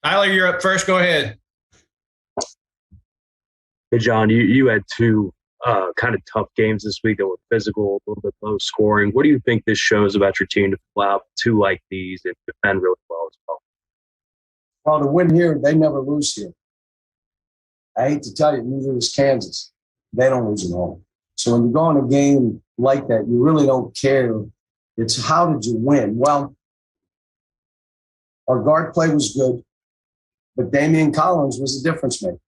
Tyler, you're up first. Go ahead. Hey, John, you had two kind of tough games this week that were physical, a little bit low scoring. What do you think this shows about your team to pull out two like these and defend really well as well? Well, to win here, they never lose here. I hate to tell you, neither is Kansas. They don't lose at home. So when you go in a game like that, you really don't care. It's how did you win? Well, our guard play was good, but Damian Collins was a difference maker.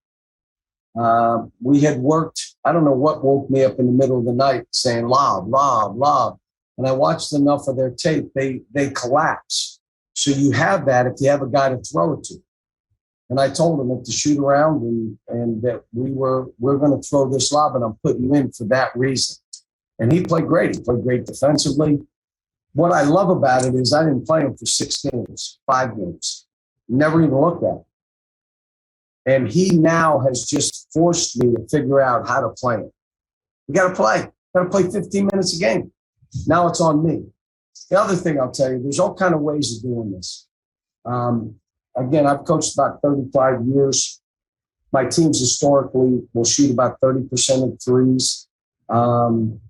We had worked, I don't know what woke me up in the middle of the night saying lob, lob, lob. And I watched enough of their tape, they collapse. So you have that if you have a guy to throw it to. And I told him to shoot around and that we're going to throw this lob and I'm putting you in for that reason. And he played great. He played great defensively. What I love about it is I didn't play him for 6 games, 5 games. Never even looked at him. And he now has just forced me to figure out how to play him. We got to play. Got to play 15 minutes a game. Now it's on me. The other thing I'll tell you, there's all kind of ways of doing this. Again, I've coached about 35 years. My teams historically will shoot about 30% of threes. 10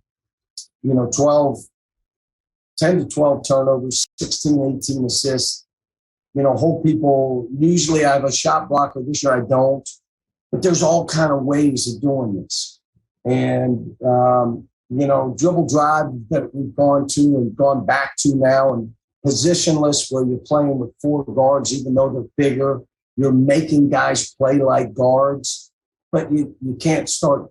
to 12 turnovers, 16, 18 assists. Hold people. Usually I have a shot blocker. This year I don't. But there's all kind of ways of doing this. And, dribble drive that we've gone to and gone back to now, and positionless where you're playing with 4 guards, even though they're bigger. You're making guys play like guards, but you can't start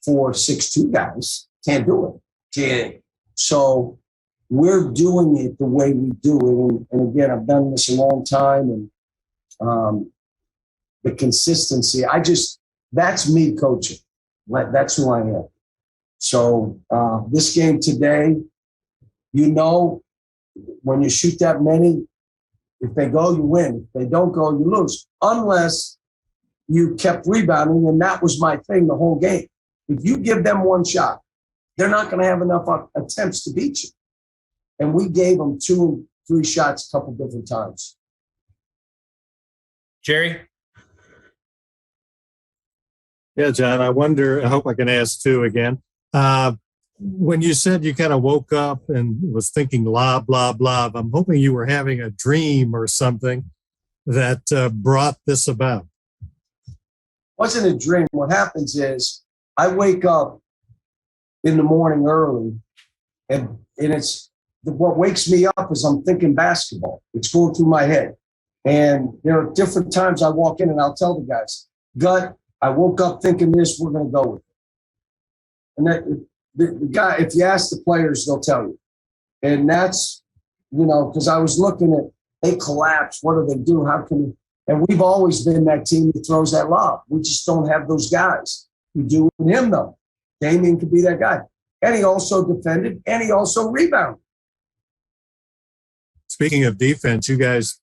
4-6-2 guys. Can't do it. So we're doing it the way we do it. And again, I've done this a long time, and the consistency, that's me coaching. That's who I am. So this game today, when you shoot that many, if they go, you win. If they don't go, you lose. Unless you kept rebounding, and that was my thing the whole game. If you give them one shot, they're not going to have enough attempts to beat you. And we gave them 2 3 shots a couple different times. Jerry? Yeah, John, I hope I can ask too again. When you said you kind of woke up and was thinking lob, lob, lob, I'm hoping you were having a dream or something that brought this about. It wasn't a dream. What happens is I wake up in the morning early, and it's what wakes me up is I'm thinking basketball. It's going through my head. And there are different times I walk in and I'll tell the guys, Gut, I woke up thinking this, we're going to go with it. And that the guy, if you ask the players, they'll tell you. And that's, because I was looking at, they collapse. What do they do? How can, and we've always been that team that throws that lob. We just don't have those guys. We do with him, though. Damian could be that guy. And he also defended, and he also rebounded. Speaking of defense, you guys,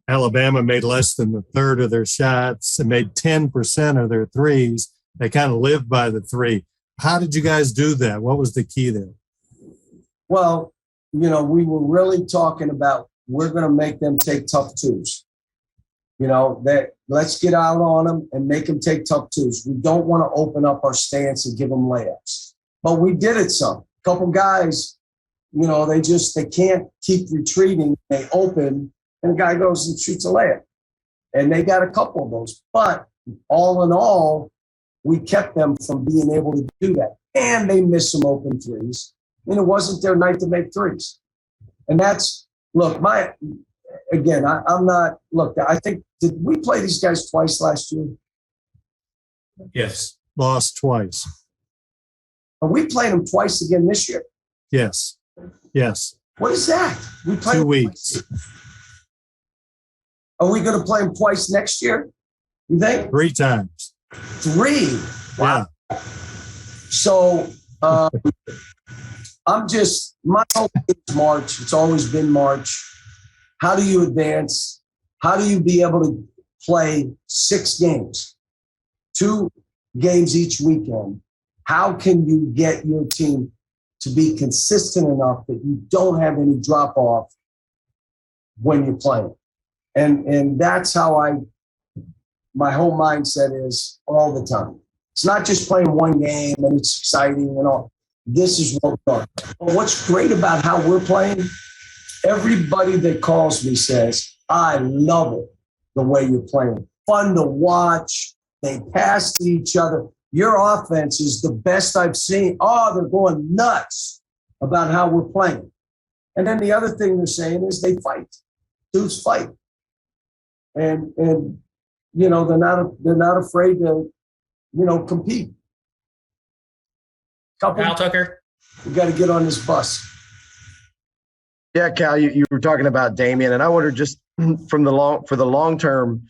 Alabama made less than a third of their shots and made 10% of their threes. They kind of lived by the 3. How did you guys do that? What was the key there? Well, we were really talking about we're going to make them take tough 2s. That let's get out on them and make them take tough 2s. We don't want to open up our stance and give them layups. But we did it some. A couple guys, they can't keep retreating. They open, and the guy goes and shoots a layup. And they got a couple of those. But all in all, we kept them from being able to do that. And they missed some open 3s. And it wasn't their night to make 3s. And that's, look, I think, did we play these guys twice last year? Yes. Lost twice. Are we playing them twice again this year? Yes. What is that? We play 2 weeks. Are we going to play them twice next year? You think? 3 times. 3? Wow. Yeah. So my hope is March. It's always been March. How do you advance? How do you be able to play 6 games, 2 games each weekend? How can you get your team to be consistent enough that you don't have any drop off when you're playing? And that's how my whole mindset is all the time. It's not just playing one game and it's exciting and all. This is what we're doing. But what's great about how we're playing, everybody that calls me says, I love it the way you're playing. Fun to watch. They pass to each other. Your offense is the best I've seen. Oh, they're going nuts about how we're playing. And then the other thing they're saying is they fight. Dudes fight. And you know, they're not afraid to, you know, compete. Kyle Tucker. We got to get on this bus. Yeah, Cal, you were talking about Damian, and I wonder just for the long term,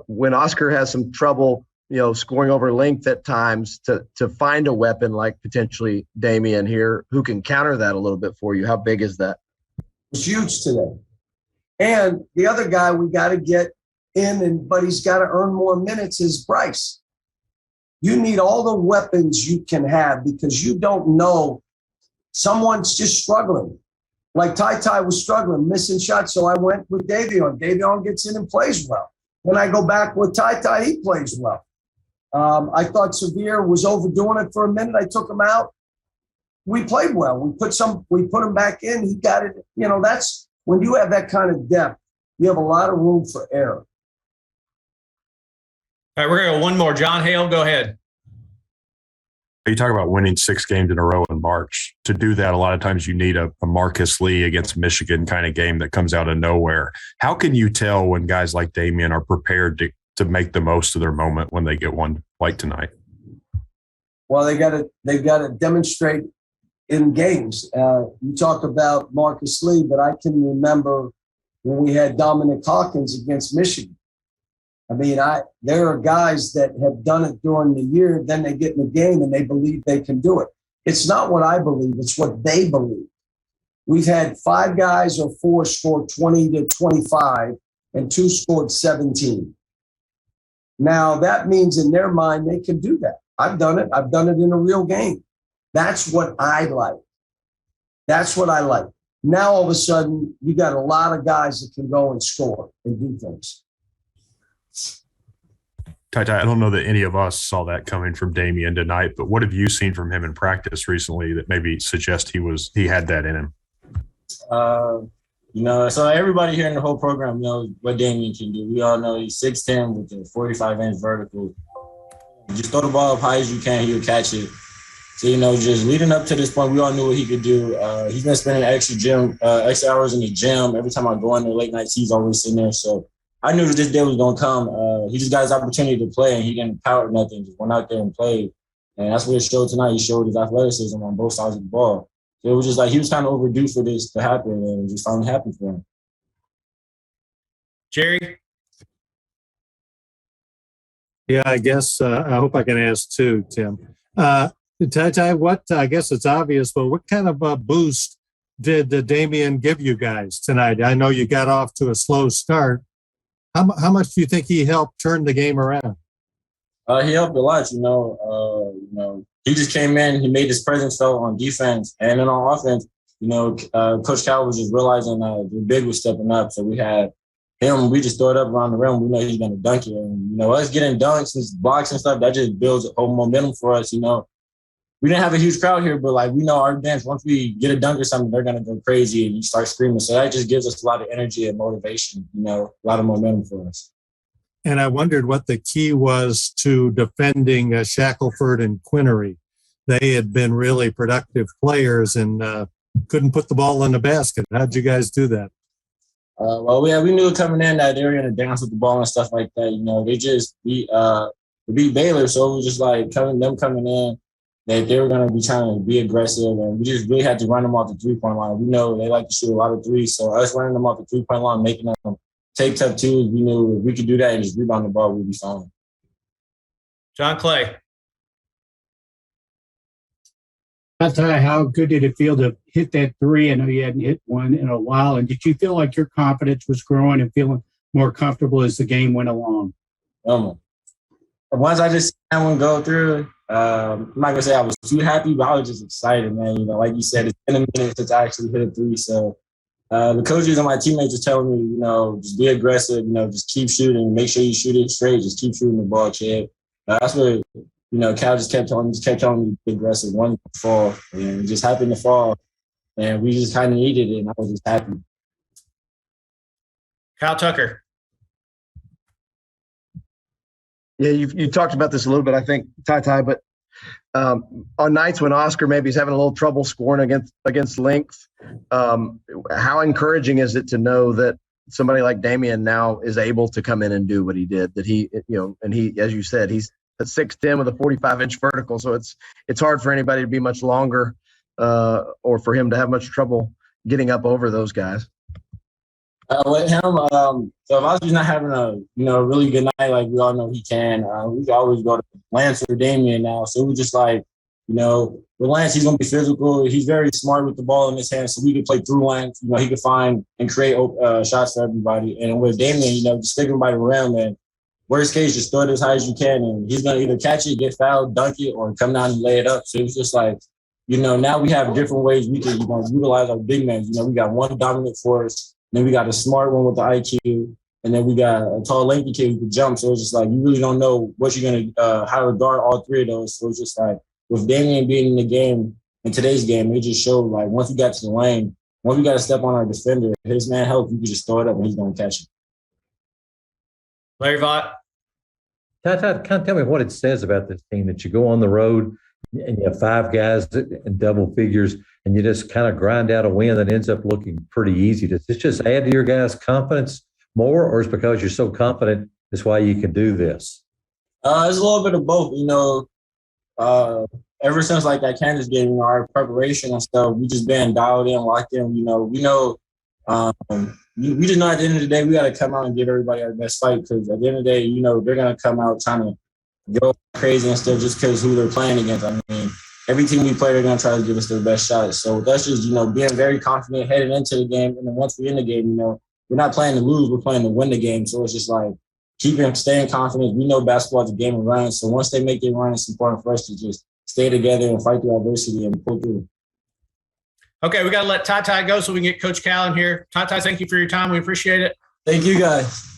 when Oscar has some trouble, you know, scoring over length at times, to find a weapon like potentially Damian here who can counter that a little bit for you. How big is that? It's huge today. And the other guy we got to get in, but he's got to earn more minutes is Bryce. You need all the weapons you can have because you don't know. Someone's just struggling. Like TyTy was struggling, missing shots, so I went with Davion. Davion gets in and plays well. When I go back with TyTy, he plays well. I thought Severe was overdoing it for a minute. I took him out. We played well. We put him back in. He got it. You know, that's when you have that kind of depth, you have a lot of room for error. All right, we're going to go one more. John Hale, go ahead. You talk about winning 6 games in a row in March. To do that, a lot of times you need a Marcus Lee against Michigan kind of game that comes out of nowhere. How can you tell when guys like Damian are prepared to make the most of their moment when they get one like tonight? Well, they got to demonstrate in games. You talk about Marcus Lee, but I can remember when we had Dominic Hawkins against Michigan. I mean, there are guys that have done it during the year, then they get in the game and they believe they can do it. It's not what I believe, it's what they believe. We've had 5 guys or 4 score 20 to 25 and 2 scored 17. Now, that means in their mind, they can do that. I've done it. I've done it in a real game. That's what I like. That's what I like. Now, all of a sudden, you got a lot of guys that can go and score and do things. TyTy, I don't know that any of us saw that coming from Damian tonight, but what have you seen from him in practice recently that maybe suggest he had that in him? You know, so everybody here in the whole program knows what Damian can do. We all know he's 6'10" with a 45-inch vertical. Just throw the ball up high as you can, he'll catch it. So, you know, just leading up to this point, we all knew what he could do. He's been spending extra hours in the gym. Every time I go in there late nights, he's always in there. So I knew that this day was going to come. He just got his opportunity to play, and he didn't power nothing. Just went out there and played. And that's what it showed tonight. He showed his athleticism on both sides of the ball. So it was just like he was kind of overdue for this to happen, and it just finally happened for him. Jerry? Yeah, I guess I hope I can ask too, Tim. TyTy, I guess it's obvious, but what kind of a boost did Damian give you guys tonight? I know you got off to a slow start. How much do you think he helped turn the game around? He helped a lot, you know. He just came in, he made his presence felt on defense, and then on offense, you know, Coach Cal was just realizing the big was stepping up. So we had him, we just throw it up around the rim. We know he's going to dunk it. And, you know, us getting dunks and blocks and stuff, that just builds a whole momentum for us, you know. We didn't have a huge crowd here, but, like, we know our bench, once we get a dunk or something, they're going to go crazy and you start screaming. So that just gives us a lot of energy and motivation, you know, a lot of momentum for us. And I wondered what the key was to defending Shackelford and Quinnery. They had been really productive players and couldn't put the ball in the basket. How'd you guys do that? We knew coming in that they were going to dance with the ball and stuff like that. You know, they just beat Baylor, so it was just like coming in, that they were going to be trying to be aggressive, and we just really had to run them off the three-point line. We know they like to shoot a lot of threes, so us running them off the three-point line, making them take tough twos, we knew if we could do that and just rebound the ball, we'd be fine. John Clay. TyTy, how good did it feel to hit that three? I know you hadn't hit one in a while. And did you feel like your confidence was growing and feeling more comfortable as the game went along? Once I just saw that one go through, I'm not going to say I was too happy, but I was just excited, man. You know, like you said, it's been a minute since I actually hit a three. So The coaches and my teammates are telling me, you know, just be aggressive, you know, just keep shooting, make sure you shoot it straight, just keep shooting the ball, kid. That's what, you know, Cal just kept telling me to be aggressive one fall, and it just happened to fall, and we just kind of needed it, and I was just happy. Kyle Tucker. Yeah, you talked about this a little bit, I think, TyTy, but on nights when Oscar maybe is having a little trouble scoring against length, how encouraging is it to know that somebody like Damian now is able to come in and do what he did? That he, you know, and he, as you said, he's at 6'10" with a 45-inch vertical, so it's hard for anybody to be much longer or for him to have much trouble getting up over those guys. With him, so if Oscar's not having a, you know, really good night, like we all know he can, we can always go to Lance or Damian now. So we just like, you know, with Lance, he's going to be physical. He's very smart with the ball in his hand, so we can play through Lance. You know, he can find and create shots for everybody. And with Damian, you know, just stick him by the rim, and worst case, just throw it as high as you can, and he's going to either catch it, get fouled, dunk it, or come down and lay it up. So it's just like, you know, now we have different ways we can, you know, utilize our big men. You know, we got one dominant force. Then we got a smart one with the IQ, and then we got a tall, lanky kid who can jump. So it's just like you really don't know what you're going to how to guard all three of those. So it's just like with Damian being in the game, in today's game, it just showed like once we got to the lane, once we got to step on our defender, his man help, you can just throw it up and he's going to catch it. Larry Vaught. TyTy, kind of tell me what it says about this team that you go on the road and you have 5 guys in double figures and you just kind of grind out a win that ends up looking pretty easy. Does this just add to your guys' confidence more, or is it because you're so confident that's why you can do this? It's a little bit of both. You know, ever since like that Kansas game, you know, our preparation and stuff, we just been dialed in, locked in. You know, we just know at the end of the day, we got to come out and give everybody our best fight, because at the end of the day, you know, they're going to come out trying to go crazy and stuff just because who they're playing against. I mean, every team we play, they're going to try to give us their best shot. So that's just, you know, being very confident heading into the game. And then once we're in the game, you know, we're not playing to lose, we're playing to win the game. So it's just like staying confident. We know basketball is a game of runs. So once they make it run, it's important for us to just stay together and fight through adversity and pull through. Okay, we got to let TyTy go so we can get Coach Cal in here. TyTy, thank you for your time. We appreciate it. Thank you, guys.